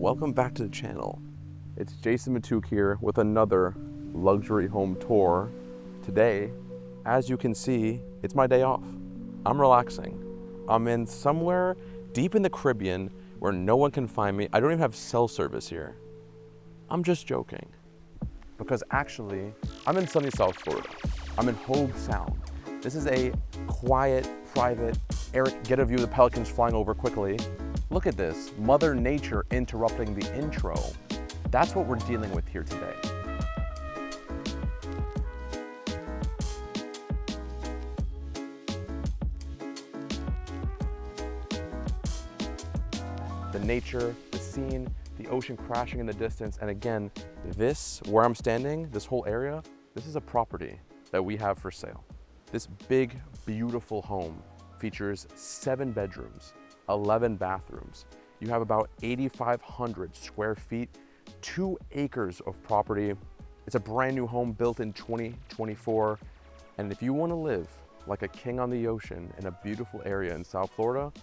welcome back to the channel. It's Jason Matouk here with another luxury home tour. Today, as you can see, it's my day off. I'm relaxing. I'm in somewhere deep in the Caribbean where no one can find me. I don't even have cell service here. I'm just joking. Because actually, I'm in sunny South Florida. I'm in Hobe Sound. This is a quiet, private, Eric, get a view of the pelicans flying over quickly. Look at this, Mother Nature interrupting the intro. That's what we're dealing with here today. The nature, the scene, the ocean crashing in the distance, and again, this, where I'm standing, this whole area, this is a property that we have for sale. This big, beautiful home features 7 bedrooms, 11 bathrooms. You have about 8,500 square feet, 2 acres of property. It's a brand new home built in 2024. And if you want to live like a king on the ocean in a beautiful area in South Florida,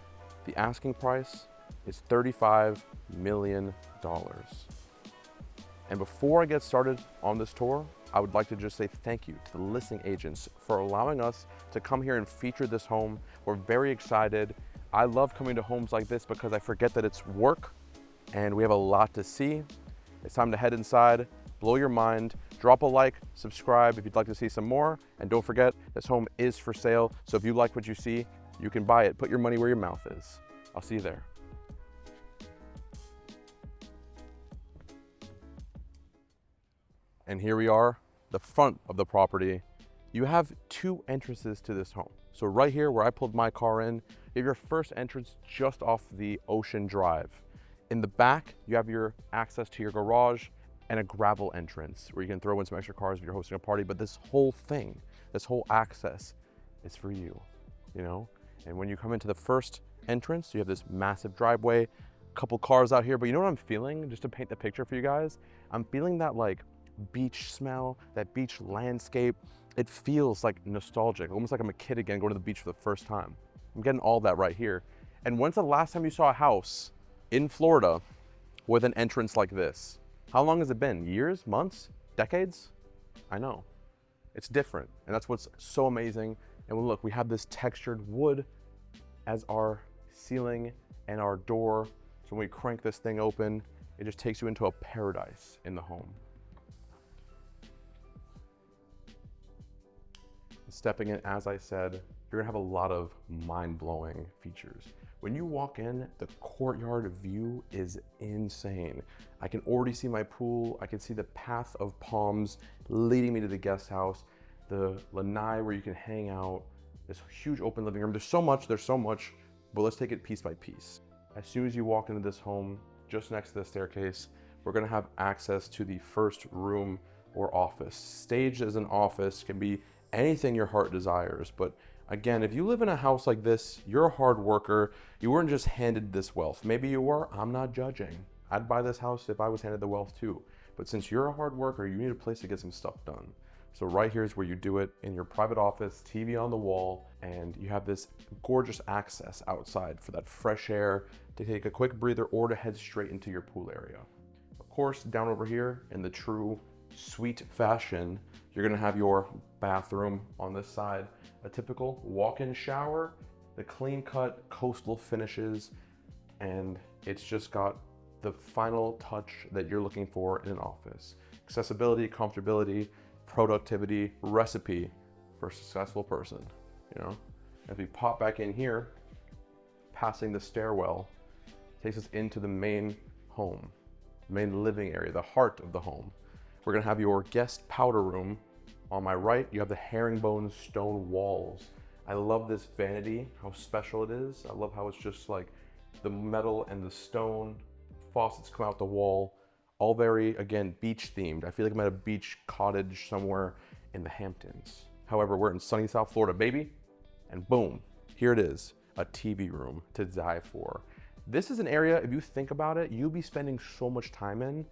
the asking price is $35 million. And before I get started on this tour, I would like to just say thank you to the listing agents for allowing us to come here and feature this home. We're very excited. I love coming to homes like this because I forget that it's work and we have a lot to see. It's time to head inside, blow your mind, drop a like, subscribe if you'd like to see some more. And don't forget, this home is for sale. So if you like what you see, you can buy it. Put your money where your mouth is. I'll see you there. And here we are, the front of the property. You have 2 entrances to this home. So right here where I pulled my car in, you have your first entrance just off the Ocean Drive. In the back, you have your access to your garage and a gravel entrance where you can throw in some extra cars if you're hosting a party. But this whole thing, this whole access is for you, you know? And when you come into the first entrance, you have this massive driveway, a couple cars out here. But you know what I'm feeling? Just to paint the picture for you guys, I'm feeling that like beach smell, that beach landscape. It feels like nostalgic, almost like I'm a kid again going to the beach for the first time. I'm getting all that right here. And when's the last time you saw a house in Florida with an entrance like this? How long has it been? Years, months, decades? I know. It's different, and that's what's so amazing. And look, we have this textured wood as our ceiling and our door. So when we crank this thing open, it just takes you into a paradise in the home. Stepping in, as I said, you're gonna have a lot of mind-blowing features. When you walk in, the courtyard view is insane. I can already see my pool. I can see the path of palms leading me to the guest house, the lanai where you can hang out, this huge open living room. There's so much, but let's take it piece by piece. As soon as you walk into this home, just next to the staircase, we're gonna have access to the first room or office. Staged as an office, can be anything your heart desires. But again, if you live in a house like this, you're a hard worker. You weren't just handed this wealth. Maybe you were, I'm not judging. I'd buy this house if I was handed the wealth too. But since you're a hard worker, you need a place to get some stuff done. So right here is where you do it, in your private office, TV on the wall, and you have this gorgeous access outside for that fresh air, to take a quick breather or to head straight into your pool area. Of course, down over here in the true suite fashion, you're gonna have your bathroom on this side, a typical walk-in shower, the clean-cut coastal finishes, and it's just got the final touch that you're looking for in an office. Accessibility, comfortability, productivity, recipe for a successful person, you know? As we pop back in here, passing the stairwell, takes us into the main home, main living area, the heart of the home. We're gonna have your guest powder room. On my right, you have the herringbone stone walls. I love this vanity, how special it is. I love how it's just like the metal and the stone, faucets come out the wall, all very, again, beach themed. I feel like I'm at a beach cottage somewhere in the Hamptons. However, we're in sunny South Florida, baby. And boom, here it is, a TV room to die for. This is an area, if you think about it, you'll be spending so much time in,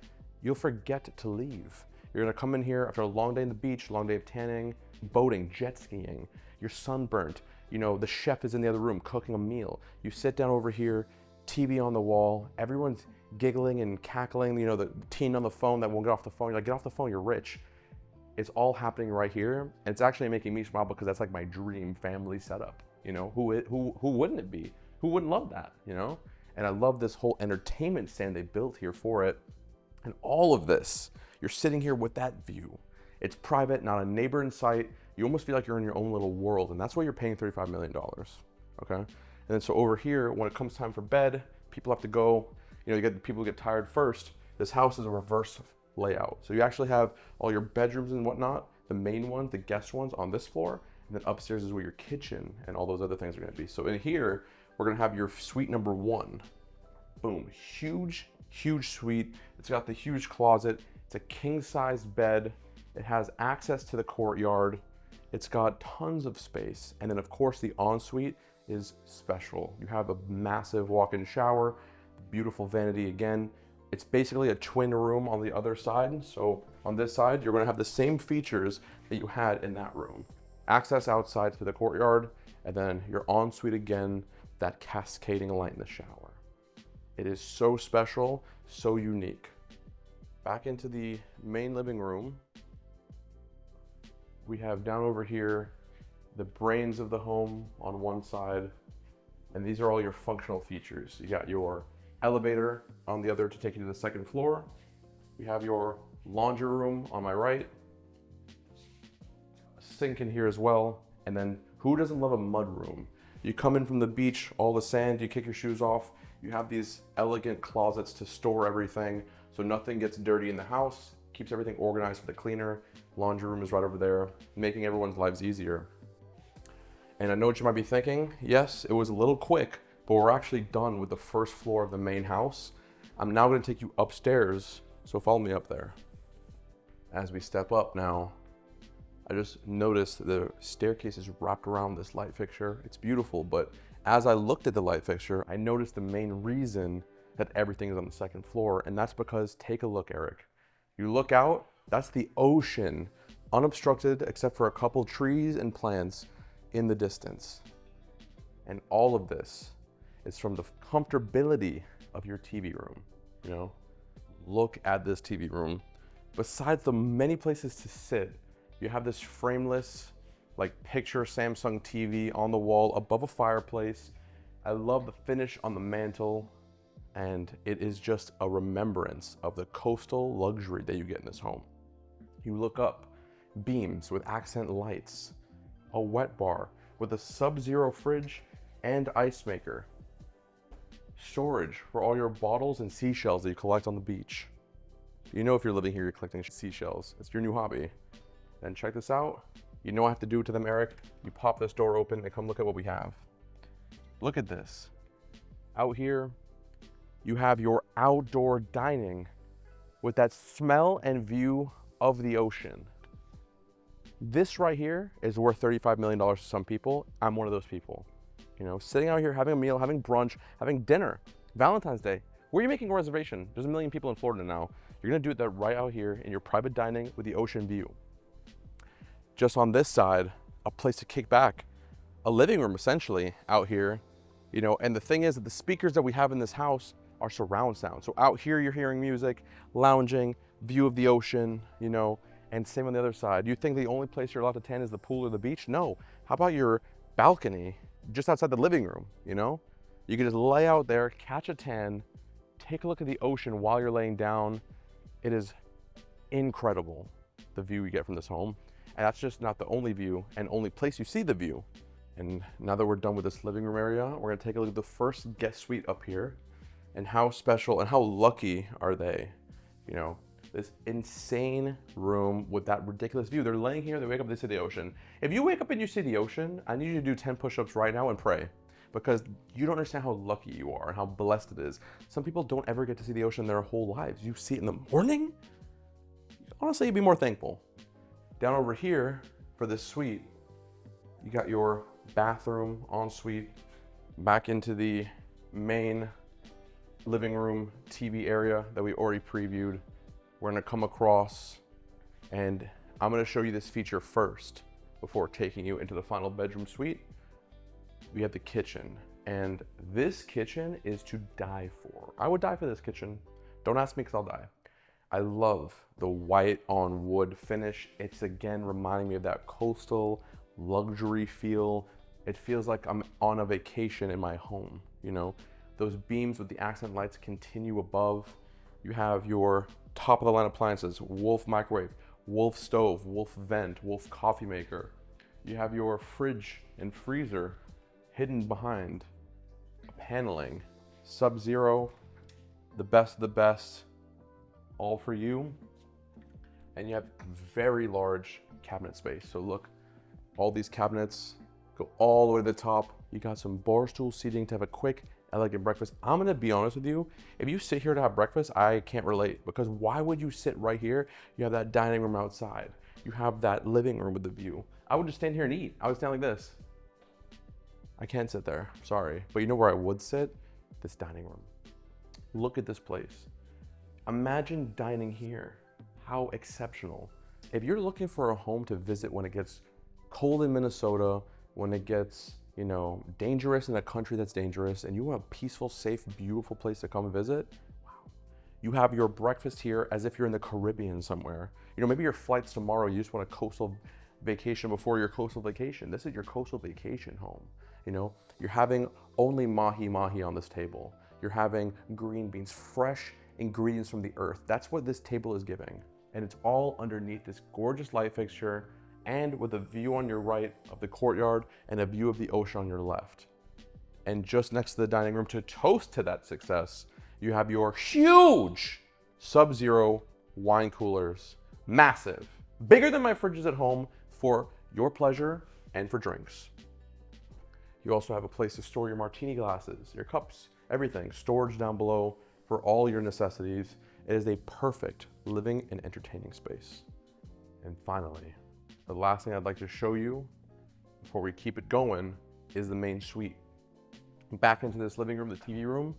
you'll forget to leave. You're gonna come in here after a long day on the beach, long day of tanning, boating, jet skiing, you're sunburnt, you know, the chef is in the other room cooking a meal. You sit down over here, TV on the wall, everyone's giggling and cackling, you know, the teen on the phone that won't get off the phone. You're like, get off the phone, you're rich. It's all happening right here. And it's actually making me smile because that's like my dream family setup. You know, who wouldn't it be? Who wouldn't love that, you know? And I love this whole entertainment stand they built here for it. And all of this, you're sitting here with that view. It's private, not a neighbor in sight. You almost feel like you're in your own little world, and that's why you're paying $35 million, okay? And then so over here, when it comes time for bed, people have to go, you know, you get people who get tired first. This house is a reverse layout. So you actually have all your bedrooms and whatnot, the main ones, the guest ones on this floor, and then upstairs is where your kitchen and all those other things are gonna be. So in here, we're gonna have your suite number 1. Boom, huge, huge suite. It's got the huge closet. It's a king-sized bed. It has access to the courtyard. It's got tons of space. And then of course the ensuite is special. You have a massive walk-in shower, beautiful vanity again. It's basically a twin room on the other side. So on this side, you're gonna have the same features that you had in that room. Access outside to the courtyard, and then your ensuite again, that cascading light in the shower. It is so special, so unique. Back into the main living room. We have down over here, the brains of the home on one side, and these are all your functional features. You got your elevator on the other to take you to the second floor. We have your laundry room on my right, a sink in here as well, and then who doesn't love a mud room? You come in from the beach, all the sand, you kick your shoes off, you have these elegant closets to store everything so nothing gets dirty in the house, keeps everything organized for the cleaner. Laundry room is right over there, making everyone's lives easier. And I know what you might be thinking. Yes, it was a little quick, but we're actually done with the first floor of the main house. I'm now gonna take you upstairs, so follow me up there. As we step up now, I just noticed the staircase is wrapped around this light fixture. It's beautiful, but as I looked at the light fixture, I noticed the main reason that everything is on the second floor, and that's because, take a look, Eric. You look out, that's the ocean, unobstructed except for a couple trees and plants in the distance. And all of this is from the comfortability of your TV room, you know? Look at this TV room. Besides the many places to sit, you have this frameless, like picture Samsung TV on the wall above a fireplace. I love the finish on the mantle, and it is just a remembrance of the coastal luxury that you get in this home. You look up, beams with accent lights, a wet bar with a sub-zero fridge and ice maker, storage for all your bottles and seashells that you collect on the beach. You know if you're living here, you're collecting seashells. It's your new hobby. And check this out. You know what I have to do to them, Eric? You pop this door open and come look at what we have. Look at this. Out here, you have your outdoor dining with that smell and view of the ocean. This right here is worth $35 million to some people. I'm one of those people. You know, sitting out here, having a meal, having brunch, having dinner, Valentine's Day. Where are you making a reservation? There's a million people in Florida now. You're gonna do that right out here in your private dining with the ocean view. Just on this side, a place to kick back, a living room essentially out here, you know, and the thing is that the speakers that we have in this house are surround sound. So out here you're hearing music, lounging, view of the ocean, you know, and same on the other side. You think the only place you're allowed to tan is the pool or the beach? No. How about your balcony just outside the living room, you know? You can just lay out there, catch a tan, take a look at the ocean while you're laying down. It is incredible, the view you get from this home. And that's just not the only view and only place you see the view. And now that we're done with this living room area, we're gonna take a look at the first guest suite up here and how special and how lucky are they, you know? This insane room with that ridiculous view. They're laying here, they wake up, they see the ocean. If you wake up and you see the ocean, I need you to do 10 push-ups right now and pray, because you don't understand how lucky you are and how blessed it is. Some people don't ever get to see the ocean their whole lives. You see it in the morning? Honestly, you'd be more thankful. Down over here for this suite, you got your bathroom ensuite, back into the main living room TV area that we already previewed. We're gonna come across and I'm gonna show you this feature first before taking you into the final bedroom suite. We have the kitchen. And this kitchen is to die for. I would die for this kitchen. Don't ask me because I'll die. I love the white on wood finish. It's again reminding me of that coastal luxury feel. It feels like I'm on a vacation in my home, you know? Those beams with the accent lights continue above. You have your top of the line appliances, Wolf microwave, Wolf stove, Wolf vent, Wolf coffee maker. You have your fridge and freezer hidden behind paneling, Sub-Zero, the best of the best, all for you. And you have very large cabinet space. So look, all these cabinets go all the way to the top. You got some bar stool seating to have a quick, elegant breakfast. I'm gonna be honest with you, if you sit here to have breakfast, I can't relate, because why would you sit right here? You have that dining room outside. You have that living room with the view. I would just stand here and eat. I would stand like this. I can't sit there, sorry. But you know where I would sit? This dining room. Look at this place. Imagine dining here. How exceptional. If you're looking for a home to visit when it gets cold in Minnesota, when it gets, you know, dangerous in a country that's dangerous, and you want a peaceful, safe, beautiful place to come and visit, wow. You have your breakfast here as if you're in the Caribbean somewhere. You know, maybe your flight's tomorrow, you just want a coastal vacation before your coastal vacation. This is your coastal vacation home. You know, you're having only mahi-mahi on this table. You're having green beans, fresh ingredients from the earth. That's what this table is giving. And it's all underneath this gorgeous light fixture and with a view on your right of the courtyard and a view of the ocean on your left. And just next to the dining room, to toast to that success, you have your huge Sub-Zero wine coolers. Massive. Bigger than my fridges at home for your pleasure and for drinks. You also have a place to store your martini glasses, your cups, everything. Storage down below for all your necessities. It is a perfect living and entertaining space. And finally, the last thing I'd like to show you before we keep it going is the main suite. Back into this living room, the TV room,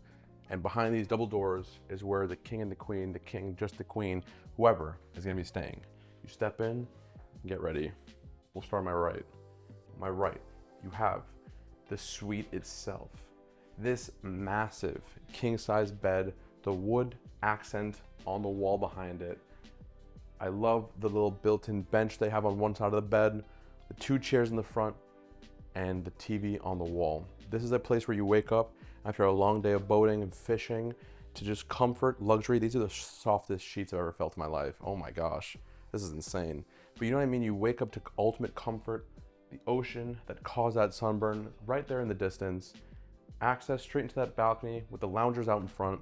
and behind these double doors is where the king and the queen, the king, just the queen, whoever is gonna be staying. You step in, get ready. We'll start on my right. On my right, you have the suite itself. This massive king-size bed, the wood accent on the wall behind it. I love the little built-in bench they have on one side of the bed, the two chairs in the front, and the TV on the wall. This is a place where you wake up after a long day of boating and fishing to just comfort, luxury. These are the softest sheets I've ever felt in my life. Oh my gosh, this is insane. But you know what I mean? You wake up to ultimate comfort, the ocean that caused that sunburn right there in the distance, access straight into that balcony with the loungers out in front.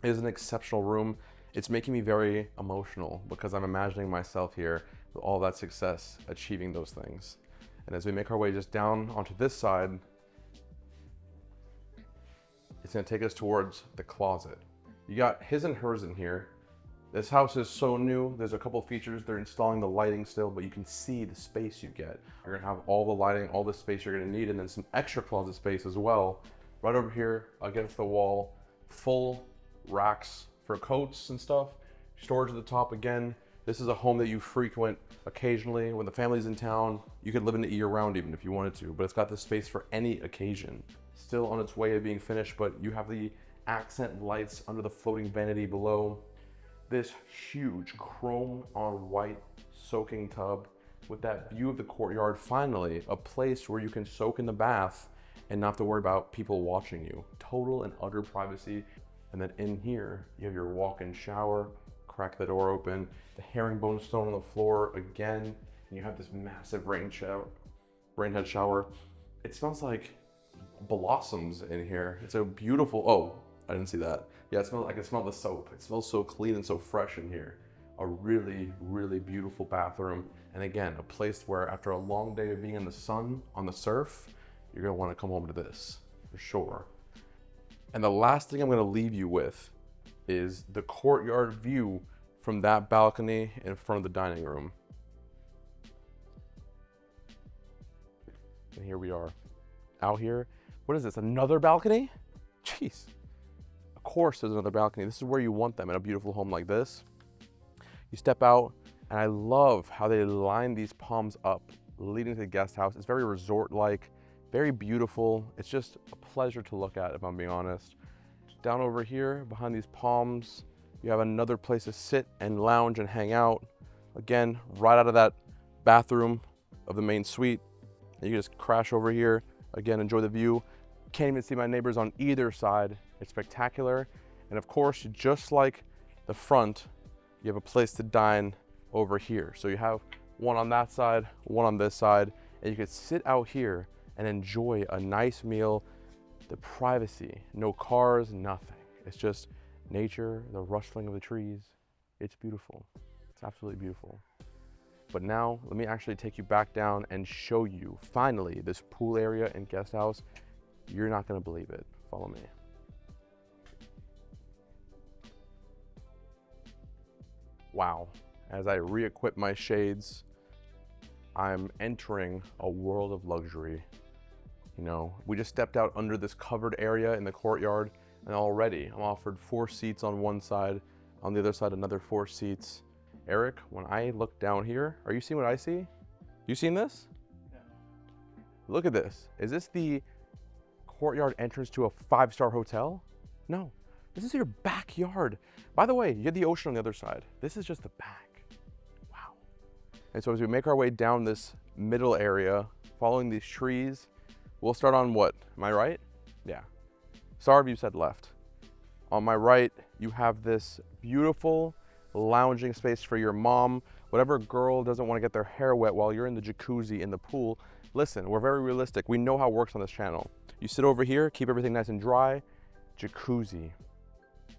It is an exceptional room. It's making me very emotional because I'm imagining myself here with all that success, achieving those things. And as we make our way just down onto this side, it's gonna take us towards the closet. You got his and hers in here. This house is so new. There's a couple features. They're installing the lighting still, but you can see the space you get. You're gonna have all the lighting, all the space you're gonna need, and then some extra closet space as well. Right over here against the wall, full racks for coats and stuff. Storage at the top again. This is a home that you frequent occasionally when the family's in town. You could live in it year round even if you wanted to, but it's got the space for any occasion. Still on its way of being finished, but you have the accent lights under the floating vanity below. This huge chrome on white soaking tub with that view of the courtyard. Finally, a place where you can soak in the bath and not have to worry about people watching you. Total and utter privacy. And then in here, you have your walk-in shower, crack the door open, the herringbone stone on the floor again, and you have this massive rain head shower. It smells like blossoms in here. It's a beautiful, oh, I didn't see that. Yeah, I can smell the soap. It smells so clean and so fresh in here. A really, really beautiful bathroom. And again, a place where after a long day of being in the sun, on the surf, you're gonna wanna come home to this, for sure. And the last thing I'm gonna leave you with is the courtyard view from that balcony in front of the dining room. And here we are, out here. What is this, another balcony? Jeez. Of course there's another balcony. This is where you want them in a beautiful home like this. You step out, and I love how they line these palms up leading to the guest house. It's very resort-like. Very beautiful. It's just a pleasure to look at, if I'm being honest. Down over here, behind these palms, you have another place to sit and lounge and hang out. Again, right out of that bathroom of the main suite. And you can just crash over here. Again, enjoy the view. Can't even see my neighbors on either side. It's spectacular. And of course, just like the front, you have a place to dine over here. So you have one on that side, one on this side, and you could sit out here and enjoy a nice meal. The privacy, no cars, nothing. It's just nature, the rustling of the trees. It's beautiful. It's absolutely beautiful. But now let me actually take you back down and show you finally this pool area in Guesthouse. You're not gonna believe it. Follow me. Wow. As I re-equip my shades, I'm entering a world of luxury. You know, we just stepped out under this covered area in the courtyard, and already I'm offered 4 seats on one side, on the other side another 4 seats. Eric, when I look down here, are you seeing what I see? You seen this? Yeah. Look at this. Is this the courtyard entrance to a 5-star hotel? No, this is your backyard. By the way, you get the ocean on the other side. This is just the back. Wow. And so as we make our way down this middle area, following these trees, we'll start on what? Am I right? Yeah. Sorry if you said left. On my right, you have this beautiful lounging space for your mom. Whatever girl doesn't want to get their hair wet while you're in the jacuzzi in the pool. Listen, we're very realistic. We know how it works on this channel. You sit over here, keep everything nice and dry. Jacuzzi,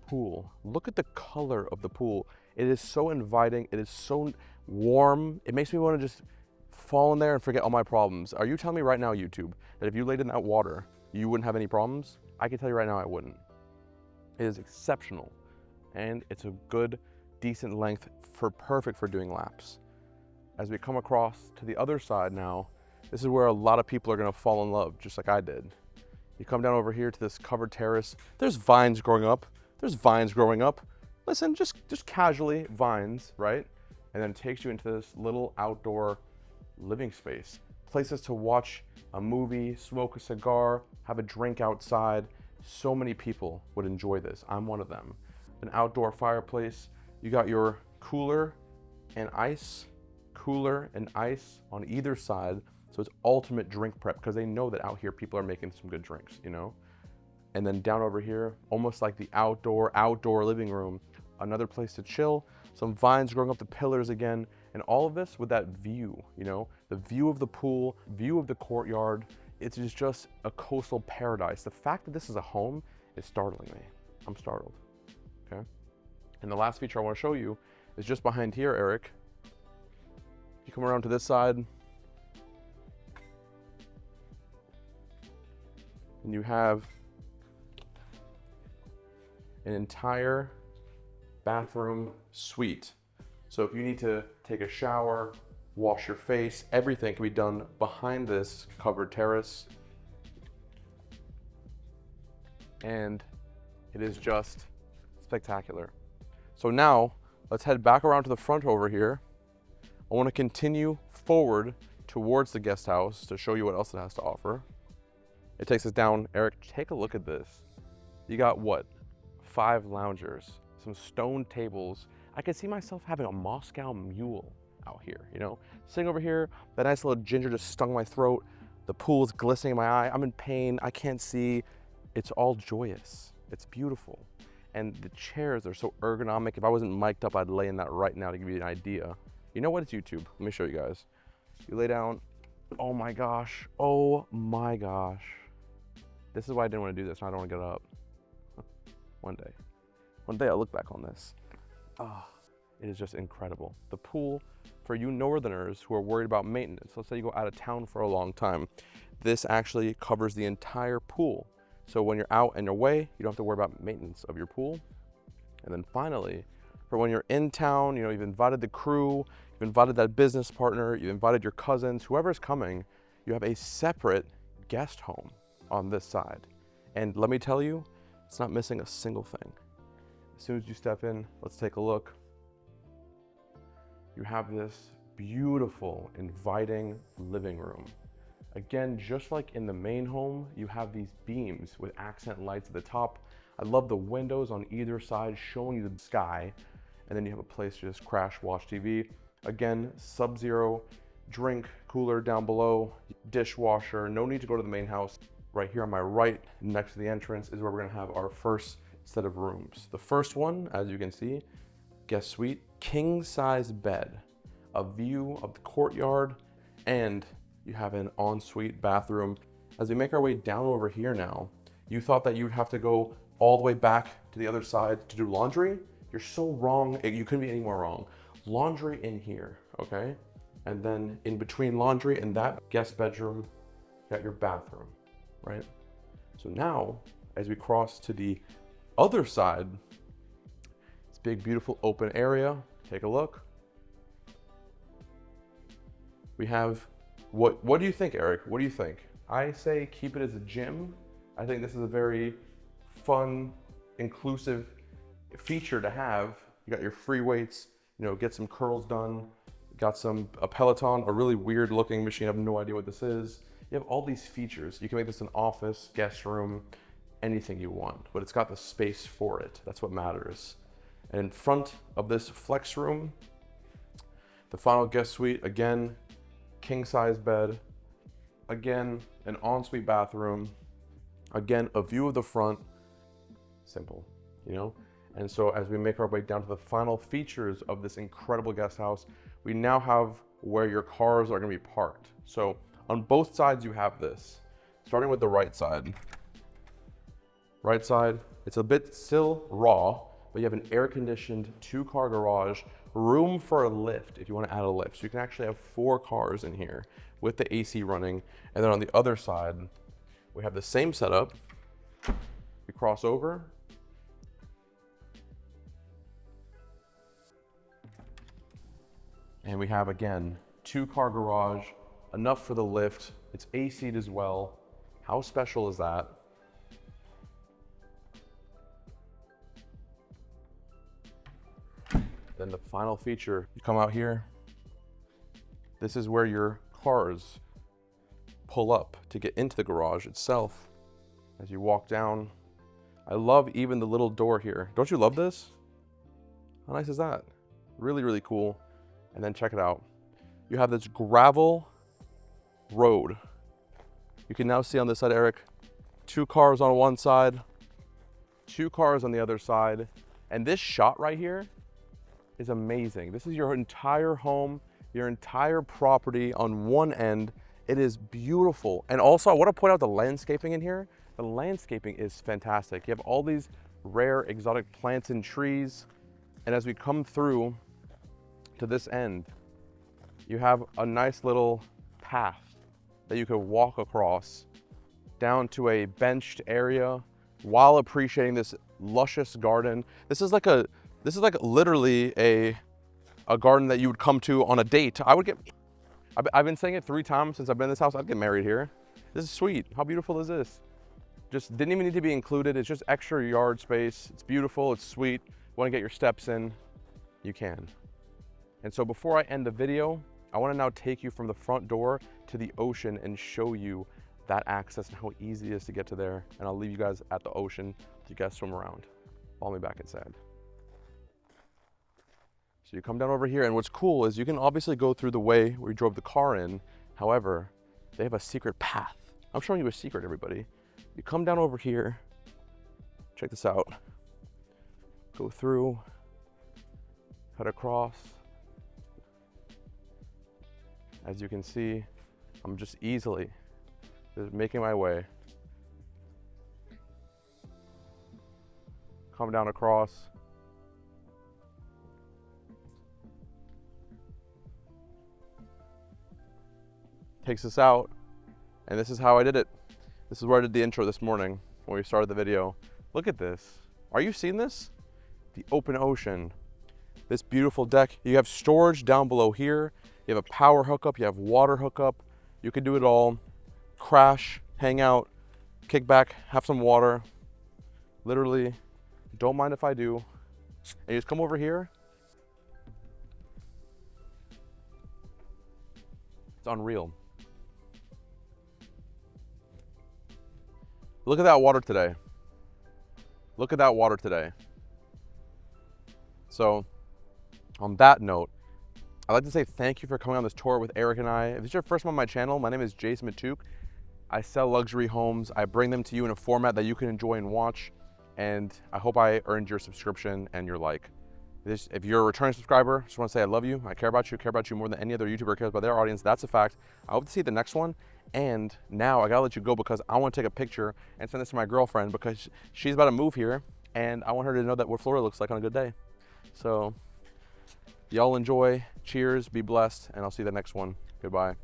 pool. Look at the color of the pool. It is so inviting. It is so warm. It makes me want to just fall in there and forget all my problems. Are you telling me right now, YouTube, that if you laid in that water, you wouldn't have any problems? I can tell you right now I wouldn't. It is exceptional. And it's a good, decent length perfect for doing laps. As we come across to the other side now, this is where a lot of people are gonna fall in love, just like I did. You come down over here to this covered terrace. There's vines growing up. There's vines growing up. Listen, just casually, vines, right? And then it takes you into this little outdoor living space. Places to watch a movie, smoke a cigar, have a drink outside. So many people would enjoy this. I'm one of them. An outdoor fireplace. You got your cooler and ice on either side. So it's ultimate drink prep because they know that out here people are making some good drinks, you know? And then down over here, almost like the outdoor living room, another place to chill, some vines growing up the pillars again, and all of this with that view, you know? The view of the pool, view of the courtyard. It is just a coastal paradise. The fact that this is a home is startling me. I'm startled, okay? And the last feature I want to show you is just behind here, Eric. You come around to this side, and you have an entire bathroom suite. So if you need to take a shower, wash your face, everything can be done behind this covered terrace. And it is just spectacular. So now let's head back around to the front over here. I want to continue forward towards the guest house to show you what else it has to offer. It takes us down. Eric, take a look at this. You got what? 5 loungers, some stone tables. I can see myself having a Moscow mule out here, you know? Sitting over here, that nice little ginger just stung my throat. The pool is glistening in my eye. I'm in pain. I can't see. It's all joyous. It's beautiful. And the chairs are so ergonomic. If I wasn't mic'd up, I'd lay in that right now to give you an idea. You know what? It's YouTube. Let me show you guys. You lay down. Oh my gosh. Oh my gosh. This is why I didn't want to do this. Now I don't want to get up. One day I'll look back on this. Oh, it is just incredible. The pool, for you northerners who are worried about maintenance, let's say you go out of town for a long time, this actually covers the entire pool. So when you're out and away, you don't have to worry about maintenance of your pool. And then finally, for when you're in town, you know, you've invited the crew, you've invited that business partner, you've invited your cousins, whoever's coming, you have a separate guest home on this side. And let me tell you, it's not missing a single thing. As soon as you step in, let's take a look. You have this beautiful, inviting living room. Again, just like in the main home, you have these beams with accent lights at the top. I love the windows on either side showing you the sky. And then you have a place to just crash, watch TV. Again, sub-zero drink cooler down below, dishwasher, no need to go to the main house. Right here on my right, next to the entrance, is where we're gonna have our first set of rooms. The first one, as you can see, guest suite, king size bed, a view of the courtyard, and you have an ensuite bathroom. As we make our way down over here now, you thought that you'd have to go all the way back to the other side to do laundry? You're so wrong, you couldn't be any more wrong. Laundry in here, okay? And then in between laundry and that guest bedroom, you got your bathroom, right? So now, as we cross to the other side, this big, beautiful open area, take a look. We have, what do you think, Eric? What do you think? I say keep it as a gym. I think this is a very fun, inclusive feature to have. You got your free weights, you know, get some curls done. Got a Peloton, a really weird looking machine. I have no idea what this is. You have all these features. You can make this an office, guest room, anything you want, but it's got the space for it. That's what matters. And in front of this flex room, the final guest suite, again, king size bed, again, an ensuite bathroom, again, a view of the front, simple, you know? And so as we make our way down to the final features of this incredible guest house, we now have where your cars are gonna be parked. So on both sides you have this. Starting with the right side. Right side, it's a bit still raw, but you have an air-conditioned 2-car garage, room for a lift if you wanna add a lift. So you can actually have 4 cars in here with the AC running. And then on the other side, we have the same setup. We cross over. And we have, again, 2-car garage, enough for the lift. It's AC'd as well. How special is that? Then the final feature, you come out here. This is where your cars pull up to get into the garage itself. As you walk down, I love even the little door here. Don't you love this? How nice is that? Really, really cool. And then check it out. You have this gravel road. You can now see on this side, Eric, 2 cars on one side, 2 cars on the other side. And this shot right here is amazing. This is your entire home, your entire property on one end. It is beautiful. And also I want to point out the landscaping in here. The landscaping is fantastic. You have all these rare exotic plants and trees. And as we come through to this end, you have a nice little path that you could walk across down to a benched area while appreciating this luscious garden. This is like literally a garden that you would come to on a date. I've been saying it 3 times since I've been in this house. I'd get married here. This is sweet. How beautiful is this? Just didn't even need to be included. It's just extra yard space. It's beautiful, it's sweet. Want to get your steps in, you can. And so before I end the video, I want to now take you from the front door to the ocean and show you that access and how easy it is to get to there. And I'll leave you guys at the ocean so you guys swim around. Follow me back inside. So you come down over here, and what's cool is you can obviously go through the way we drove the car in. However, they have a secret path. I'm showing you a secret, everybody. You come down over here, check this out. Go through, cut across. As you can see, I'm just easily making my way. Come down across. Takes us out, and this is how I did it. This is where I did the intro this morning when we started the video. Look at this. Are you seeing this? The open ocean. This beautiful deck. You have storage down below here. You have a power hookup, you have water hookup. You can do it all. Crash, hang out, kick back, have some water. Literally, don't mind if I do. And you just come over here. It's unreal. Look at that water today. Look at that water today. So on that note, I'd like to say thank you for coming on this tour with Eric and I. If it's your first time on my channel, my name is Jason Matouk. I sell luxury homes. I bring them to you in a format that you can enjoy and watch. And I hope I earned your subscription and your like. If you're a returning subscriber, I just want to say I love you. I care about you more than any other YouTuber cares about their audience. That's a fact. I hope to see the next one. And now I gotta let you go because I want to take a picture and send this to my girlfriend because she's about to move here and I want her to know that what Florida looks like on a good day. So y'all enjoy, cheers, be blessed, and I'll see you the next one. Goodbye.